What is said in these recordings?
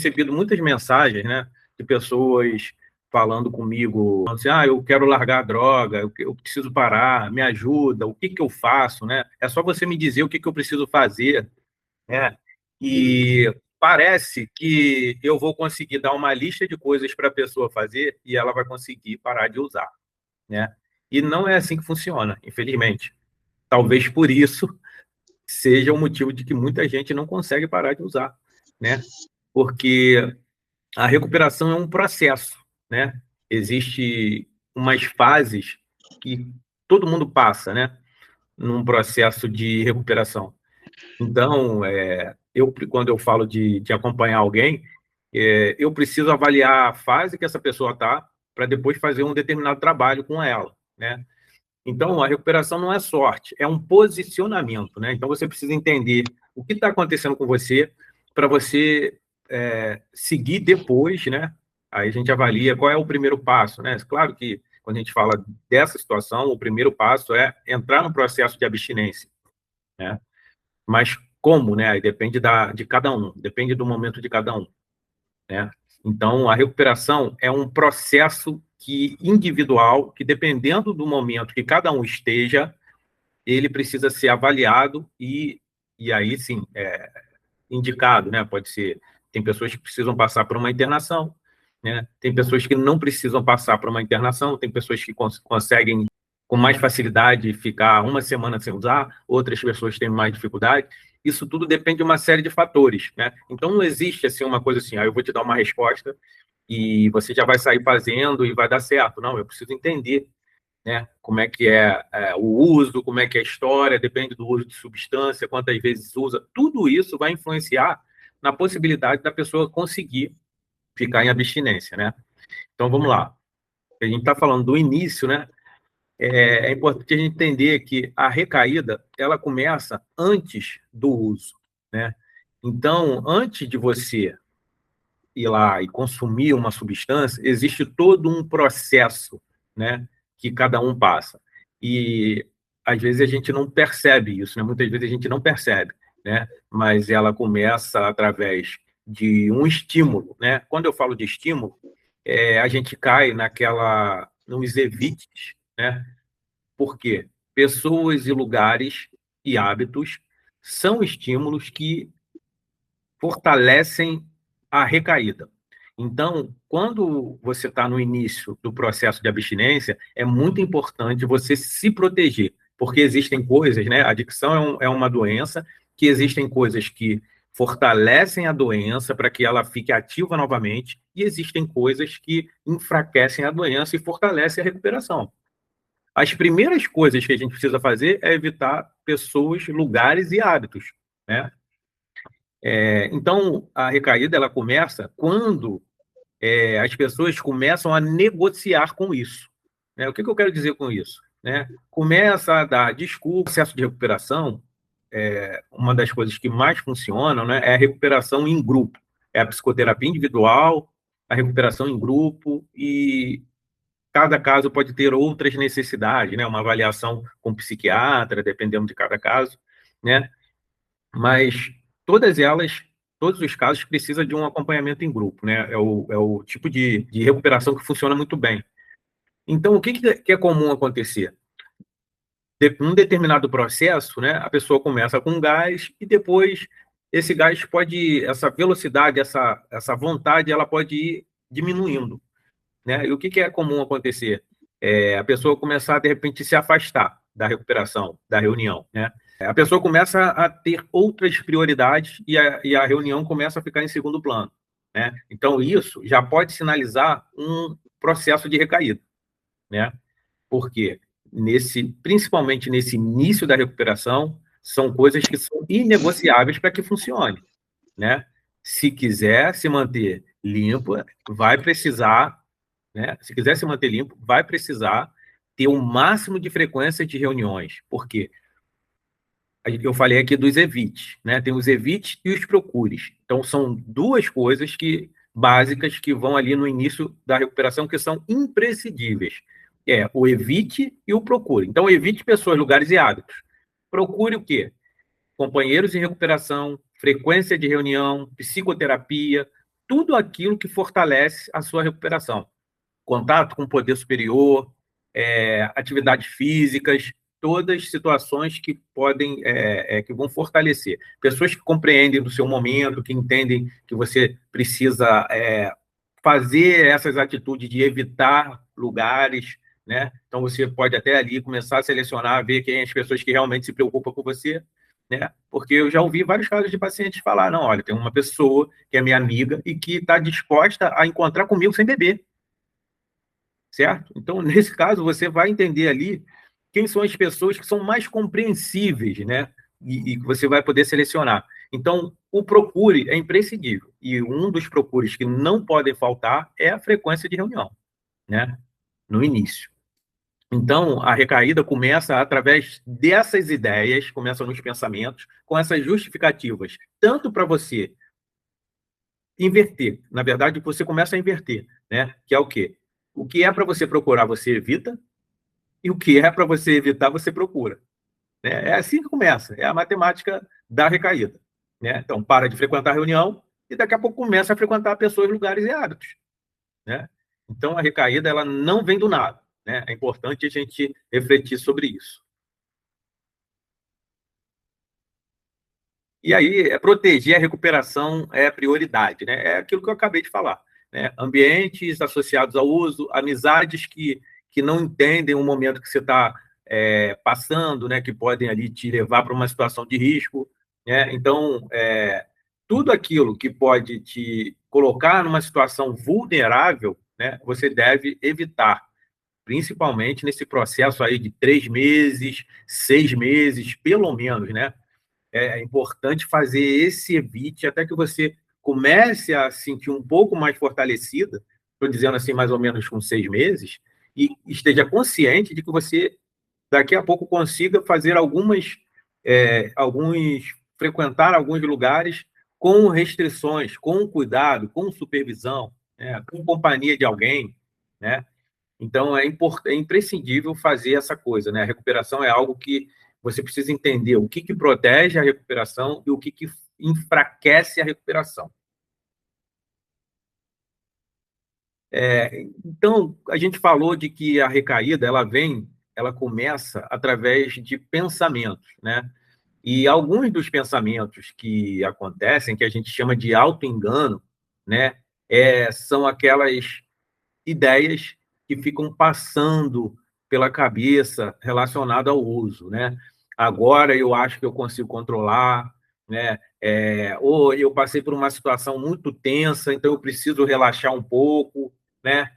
recebido muitas mensagens, né, de pessoas falando comigo, assim, eu quero largar a droga, eu preciso parar, me ajuda, o que que eu faço, né? É só você me dizer o que que eu preciso fazer, né? E parece que eu vou conseguir dar uma lista de coisas para a pessoa fazer e ela vai conseguir parar de usar, né? E não é assim que funciona, infelizmente. Talvez por isso seja o motivo de que muita gente não consegue parar de usar, né? Porque a recuperação é um processo, né? Existe umas fases que todo mundo passa, né? Num processo de recuperação. Então, quando eu falo de acompanhar alguém, eu preciso avaliar a fase que essa pessoa está para depois fazer um determinado trabalho com ela, né? Então, a recuperação não é sorte, é um posicionamento, né? Então, você precisa entender o que está acontecendo com você para você seguir depois, né? Aí a gente avalia qual é o primeiro passo, né? Claro que quando a gente fala dessa situação, o primeiro passo é entrar no processo de abstinência, né? Mas como, né? Aí depende de cada um, depende do momento de cada um, né? Então, a recuperação é um processo individual, que dependendo do momento que cada um esteja, ele precisa ser avaliado e aí sim, indicado, né? Pode ser, tem pessoas que precisam passar por uma internação, né? Tem pessoas que não precisam passar por uma internação, tem pessoas que conseguem com mais facilidade ficar uma semana sem usar, outras pessoas têm mais dificuldade. Isso tudo depende de uma série de fatores, né? Então não existe assim uma coisa assim, eu vou te dar uma resposta e você já vai sair fazendo e vai dar certo. Não, eu preciso entender, né? Como é que o uso, como é que é a história, depende do uso de substância, quantas vezes usa, tudo isso vai influenciar na possibilidade da pessoa conseguir ficar em abstinência, né? Então vamos lá. A gente está falando do início, né? É importante a gente entender que a recaída ela começa antes do uso, né? Então, antes de você ir lá e consumir uma substância, existe todo um processo, né, que cada um passa. E às vezes a gente não percebe isso, né? Muitas vezes a gente não percebe, né? Mas ela começa através de um estímulo, né? Quando eu falo de estímulo, a gente cai nos evites, né? Por quê? Pessoas e lugares e hábitos são estímulos que fortalecem a recaída. Então, quando você está no início do processo de abstinência, é muito importante você se proteger, porque existem coisas, né? A adicção é uma doença, que existem coisas que fortalecem a doença para que ela fique ativa novamente, e existem coisas que enfraquecem a doença e fortalecem a recuperação. As primeiras coisas que a gente precisa fazer é evitar pessoas, lugares e hábitos, né? Então, a recaída ela começa quando as pessoas começam a negociar com isso, né? O que eu quero dizer com isso, né? Começa a dar desculpa. O processo de recuperação, uma das coisas que mais funcionam, né, é a recuperação em grupo. É a psicoterapia individual, a recuperação em grupo, e cada caso pode ter outras necessidades, né? Uma avaliação com psiquiatra, dependendo de cada caso, né? Mas todas elas, todos os casos precisam de um acompanhamento em grupo, né? É o tipo de recuperação que funciona muito bem. Então, o que é comum acontecer? Num determinado processo, né, a pessoa começa com gás e depois esse gás essa velocidade, essa vontade, ela pode ir diminuindo, né? E o que é comum acontecer? A pessoa começar, de repente, se afastar da recuperação, da reunião, né? A pessoa começa a ter outras prioridades e a reunião começa a ficar em segundo plano, né? Então, isso já pode sinalizar um processo de recaída, né? Porque, principalmente nesse início da recuperação, são coisas que são inegociáveis para que funcione, né? Se quiser se manter limpo, vai precisar, né? Se quiser se manter limpo, vai precisar ter o máximo de frequência de reuniões. Por quê? Eu falei aqui dos evites, né? Tem os evites e os procures. Então, são duas coisas básicas que vão ali no início da recuperação, que são imprescindíveis. O evite e o procure. Então, evite pessoas, lugares e hábitos. Procure o quê? Companheiros em recuperação, frequência de reunião, psicoterapia, tudo aquilo que fortalece a sua recuperação. Contato com o poder superior, atividades físicas, todas situações que podem, que vão fortalecer. Pessoas que compreendem do seu momento, que entendem que você precisa fazer essas atitudes de evitar lugares, né? Então você pode até ali começar a selecionar, ver quem as pessoas que realmente se preocupam com você, né? Porque eu já ouvi vários casos de pacientes falar, não, olha, tem uma pessoa que é minha amiga e que está disposta a encontrar comigo sem beber, certo? Então, nesse caso, você vai entender ali quem são as pessoas que são mais compreensíveis, né? E você vai poder selecionar. Então, o procure é imprescindível. E um dos procures que não podem faltar é a frequência de reunião, né? No início. Então, a recaída começa através dessas ideias, começa nos pensamentos, com essas justificativas, tanto para você inverter. Na verdade, você começa a inverter, né? Que é o quê? O que é para você procurar, você evita, e o que é para você evitar, você procura. Né? É assim que começa, é a matemática da recaída. Né? Então, para de frequentar a reunião e daqui a pouco começa a frequentar pessoas, lugares e hábitos. Né? Então, a recaída ela não vem do nada. Né? É importante a gente refletir sobre isso. E aí, proteger a recuperação é prioridade, né? É aquilo que eu acabei de falar. Né? Ambientes associados ao uso, amizades que não entendem o momento que você está passando, né? Que podem ali te levar para uma situação de risco. Né? Então, tudo aquilo que pode te colocar numa situação vulnerável, né? Você deve evitar, principalmente nesse processo aí de 3 meses, 6 meses, pelo menos, né? É importante fazer esse evite até que você comece a sentir um pouco mais fortalecida, estou dizendo assim, mais ou menos com 6 meses, e esteja consciente de que você daqui a pouco consiga fazer frequentar alguns lugares com restrições, com cuidado, com supervisão, né, com companhia de alguém, né? Então, é imprescindível fazer essa coisa, né? A recuperação é algo que você precisa entender o que protege a recuperação e o que enfraquece a recuperação. Então, a gente falou de que a recaída, ela começa através de pensamentos, né? E alguns dos pensamentos que acontecem, que a gente chama de auto-engano, né? São aquelas ideias que ficam passando pela cabeça relacionada ao uso, né? Agora eu acho que eu consigo controlar, né? Ou eu passei por uma situação muito tensa, então eu preciso relaxar um pouco, né?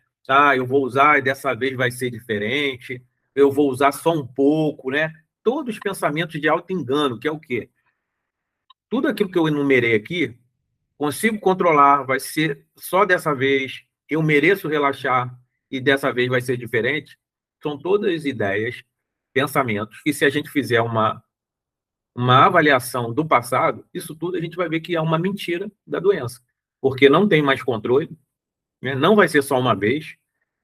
Eu vou usar e dessa vez vai ser diferente, eu vou usar só um pouco, né? Todos os pensamentos de auto-engano, que é o quê? Tudo aquilo que eu enumerei aqui, consigo controlar, vai ser só dessa vez, eu mereço relaxar e dessa vez vai ser diferente. São todas ideias, pensamentos, que se a gente fizer uma avaliação do passado, isso tudo a gente vai ver que é uma mentira da doença, porque não tem mais controle, né? Não vai ser só uma vez,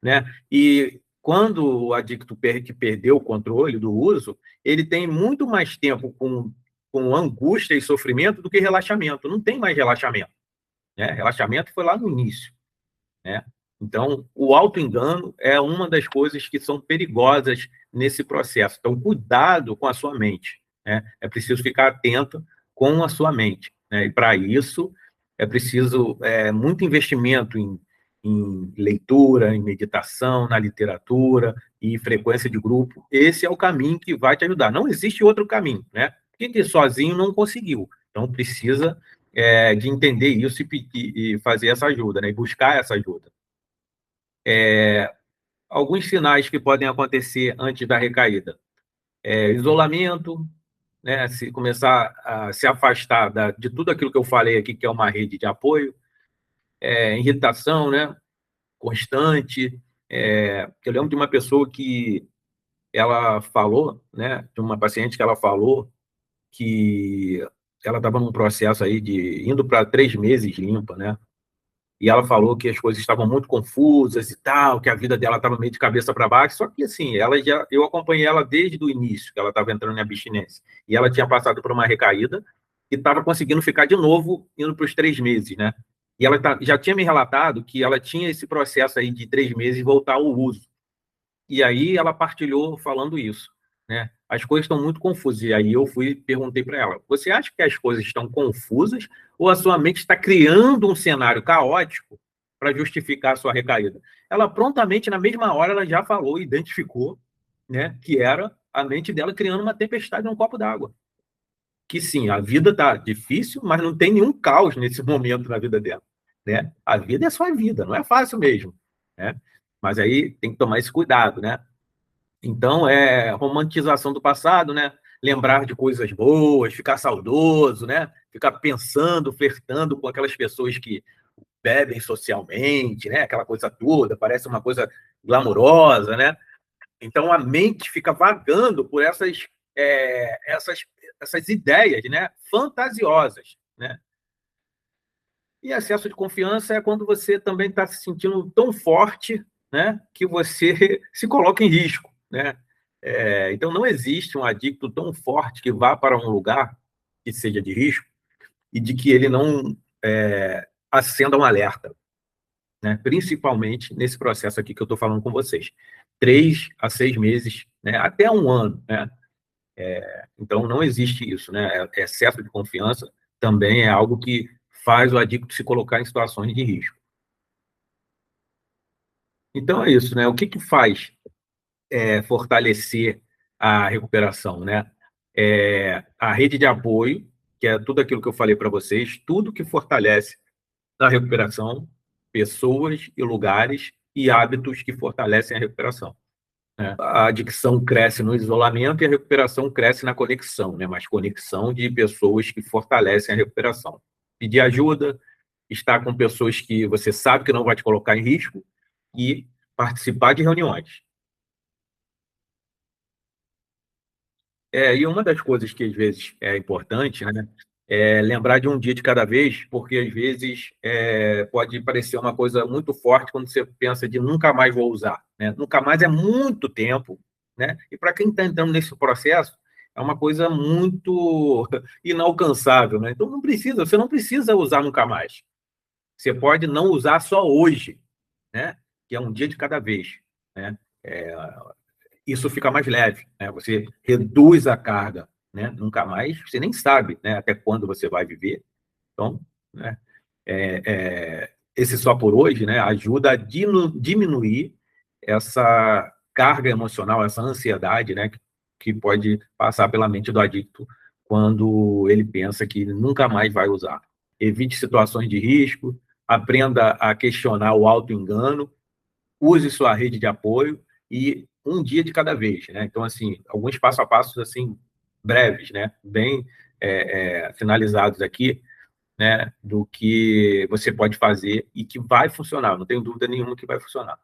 né? E quando o adicto que perdeu o controle do uso, ele tem muito mais tempo com angústia e sofrimento do que relaxamento. Não tem mais relaxamento. Né? Relaxamento foi lá no início. Né? Então, o auto-engano é uma das coisas que são perigosas nesse processo. Então, cuidado com a sua mente. Né? É preciso ficar atento com a sua mente. Né? E, para isso, é preciso muito investimento em leitura, em meditação, na literatura e frequência de grupo. Esse é o caminho que vai te ajudar. Não existe outro caminho. Né? Porque sozinho não conseguiu. Então, precisa de entender isso e fazer essa ajuda, né? E buscar essa ajuda. Alguns sinais que podem acontecer antes da recaída. Isolamento, né? Se começar a se afastar de tudo aquilo que eu falei aqui, que é uma rede de apoio. Irritação, né? Constante. Eu lembro de uma pessoa que ela falou, né? De uma paciente que ela falou que ela estava num processo aí de indo para 3 meses limpa, né? E ela falou que as coisas estavam muito confusas e tal, que a vida dela estava meio de cabeça para baixo, só que assim, eu acompanhei ela desde o início, que ela estava entrando em abstinência, e ela tinha passado por uma recaída e estava conseguindo ficar de novo indo para os 3 meses, né? E ela já tinha me relatado que ela tinha esse processo aí de 3 meses voltar ao uso. E aí ela partilhou falando isso, né? As coisas estão muito confusas. E aí eu perguntei para ela: você acha que as coisas estão confusas ou a sua mente está criando um cenário caótico para justificar a sua recaída? Ela prontamente, na mesma hora, ela já falou, identificou, né, que era a mente dela criando uma tempestade num copo d'água. Que sim, a vida está difícil, mas não tem nenhum caos nesse momento na vida dela, né? A vida é só a vida, não é fácil mesmo, né? Mas aí tem que tomar esse cuidado, né? Então, é romantização do passado, né? Lembrar de coisas boas, ficar saudoso, né? Ficar pensando, flertando com aquelas pessoas que bebem socialmente, né? Aquela coisa toda, parece uma coisa glamurosa, né? Então, a mente fica vagando por essas ideias, né? Fantasiosas, né? E excesso de confiança é quando você também está se sentindo tão forte, né, que você se coloca em risco, né? Então, não existe um adicto tão forte que vá para um lugar que seja de risco e de que ele não acenda um alerta, né? Principalmente nesse processo aqui que eu estou falando com vocês. 3 a 6 meses, né, até um ano, né? Então, não existe isso, né? Excesso de confiança também é algo que faz o adicto se colocar em situações de risco. Então, é isso, né? O que que faz fortalecer a recuperação, né? A rede de apoio, que é tudo aquilo que eu falei para vocês, tudo que fortalece a recuperação, pessoas e lugares e hábitos que fortalecem a recuperação, né? A adicção cresce no isolamento e a recuperação cresce na conexão, né? Mas conexão de pessoas que fortalecem a recuperação. Pedir ajuda, estar com pessoas que você sabe que não vai te colocar em risco e participar de reuniões. E uma das coisas que às vezes é importante, né, é lembrar de um dia de cada vez, porque às vezes pode parecer uma coisa muito forte quando você pensa de nunca mais vou usar, né? Nunca mais é muito tempo, né? E para quem está entrando nesse processo, é uma coisa muito inalcançável, né? Então você não precisa usar nunca mais. Você pode não usar só hoje, né? Que é um dia de cada vez, né? É, isso fica mais leve, né? Você reduz a carga, né? Nunca mais, você nem sabe, né, até quando você vai viver. Então, né, esse só por hoje, né, ajuda a diminuir essa carga emocional, essa ansiedade, né, que pode passar pela mente do adicto quando ele pensa que nunca mais vai usar. Evite situações de risco, aprenda a questionar o auto-engano, use sua rede de apoio e um dia de cada vez, né? Então, assim, alguns passo a passos, assim, breves, né? Bem finalizados aqui, né? Do que você pode fazer e que vai funcionar. Não tenho dúvida nenhuma que vai funcionar.